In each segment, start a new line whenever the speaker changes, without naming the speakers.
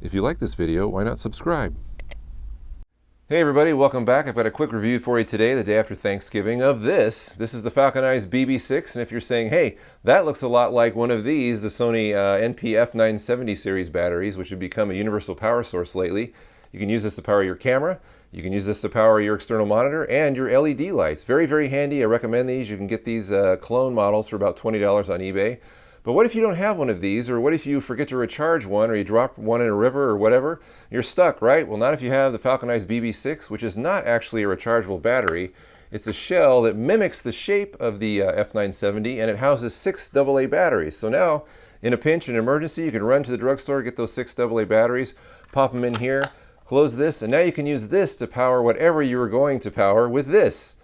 If you like this video, why not subscribe? Hey everybody, welcome back. I've got a quick review for you today, the day after Thanksgiving, of this. This is the Falconeyes BB6, and if you're saying, hey, that looks a lot like one of these, the Sony NP-F970 series batteries, which have become a universal power source lately, you can use this to power your camera, you can use this to power your external monitor, and your LED lights. Very, very handy. I recommend these. You can get these clone models for about $20 on eBay. But what if you don't have one of these, or what if you forget to recharge one, or you drop one in a river or whatever? You're stuck, right? Well, not if you have the Falconeyes BB6, which is not actually a rechargeable battery. It's a shell that mimics the shape of the F970, and it houses 6 AA batteries. So now, in a pinch, an emergency, you can run to the drugstore, get those 6 AA batteries, pop them in here, close this, and now you can use this to power whatever you were going to power with this.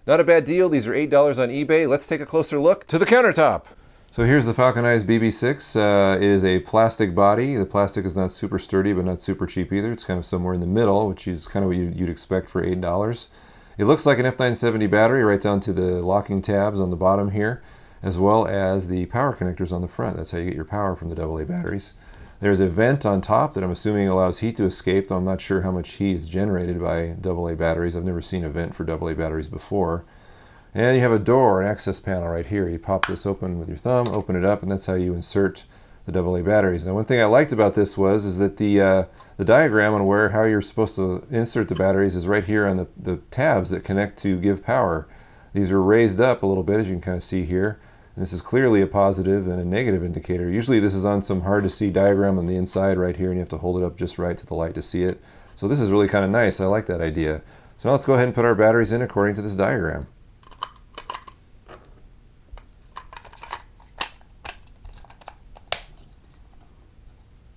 Not a bad deal. These are $8 on eBay. Let's take a closer look to the countertop. So here's the Falconeyes BB6. It is a plastic body. The plastic is not super sturdy, but not super cheap either. It's kind of somewhere in the middle, which is kind of what you'd expect for $8. It looks like an F970 battery right down to the locking tabs on the bottom here, as well as the power connectors on the front. That's how you get your power from the AA batteries. There's a vent on top that I'm assuming allows heat to escape, though I'm not sure how much heat is generated by AA batteries. I've never seen a vent for AA batteries before. And you have a door, an access panel right here. You pop this open with your thumb, open it up, and that's how you insert the AA batteries. Now, one thing I liked about this is that the diagram on how you're supposed to insert the batteries is right here on the tabs that connect to give power. These are raised up a little bit, as you can kind of see here. And this is clearly a positive and a negative indicator. Usually this is on some hard to see diagram on the inside right here, and you have to hold it up just right to the light to see it. So this is really kind of nice. I like that idea. So now let's go ahead and put our batteries in according to this diagram.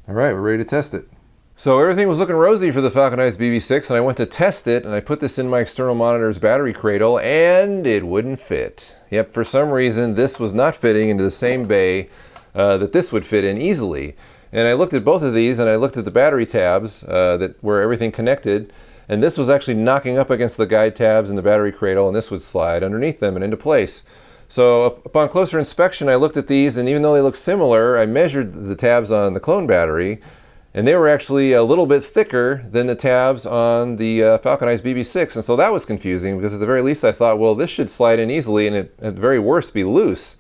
All right, we're ready to test it. So everything was looking rosy for the Falconeyes BB6, and I went to test it, and I put this in my external monitor's battery cradle, and it wouldn't fit. Yep, for some reason, this was not fitting into the same bay that this would fit in easily. And I looked at both of these, and I looked at the battery tabs where everything connected, and this was actually knocking up against the guide tabs in the battery cradle, and this would slide underneath them and into place. So upon closer inspection, I looked at these, and even though they look similar, I measured the tabs on the clone battery, and they were actually a little bit thicker than the tabs on the Falconeyes BB6, and so that was confusing, because at the very least I thought, well, this should slide in easily and at the very worst be loose.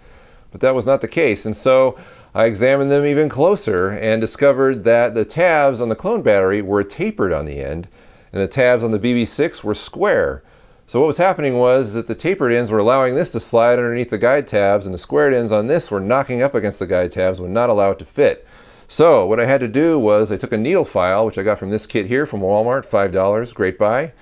But that was not the case, and so I examined them even closer and discovered that the tabs on the clone battery were tapered on the end, and the tabs on the BB6 were square. So what was happening was that the tapered ends were allowing this to slide underneath the guide tabs, and the squared ends on this were knocking up against the guide tabs, would not allow it to fit. So what I had to do was I took a needle file, which I got from this kit here from Walmart, $5, great buy.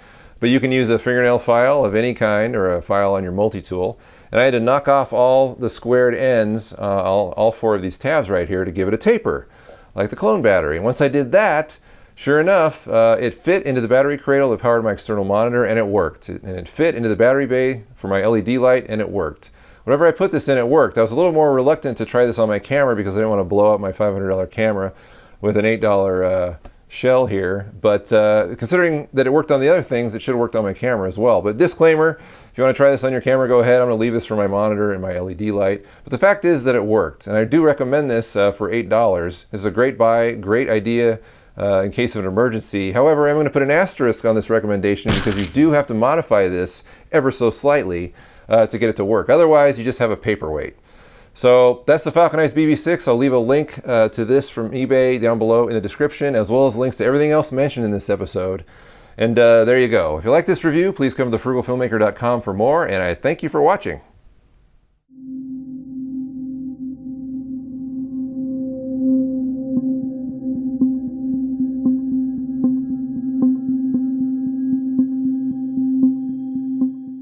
But you can use a fingernail file of any kind or a file on your multi-tool. And I had to knock off all the squared ends, all 4 of these tabs right here, to give it a taper, like the clone battery. And once I did that, sure enough, it fit into the battery cradle that powered my external monitor, and it worked. And it fit into the battery bay for my LED light, and it worked. Whenever I put this in, it worked. I was a little more reluctant to try this on my camera because I didn't want to blow up my $500 camera with an $8 shell here. But considering that it worked on the other things, it should have worked on my camera as well. But disclaimer, if you want to try this on your camera, go ahead. I'm going to leave this for my monitor and my LED light. But the fact is that it worked, and I do recommend this for $8. This is a great buy, great idea. In case of an emergency. However, I'm going to put an asterisk on this recommendation because you do have to modify this ever so slightly to get it to work. Otherwise, you just have a paperweight. So that's the Falconeyes BB6. I'll leave a link to this from eBay down below in the description, as well as links to everything else mentioned in this episode. And there you go. If you like this review, please come to frugalfilmmaker.com for more, and I thank you for watching.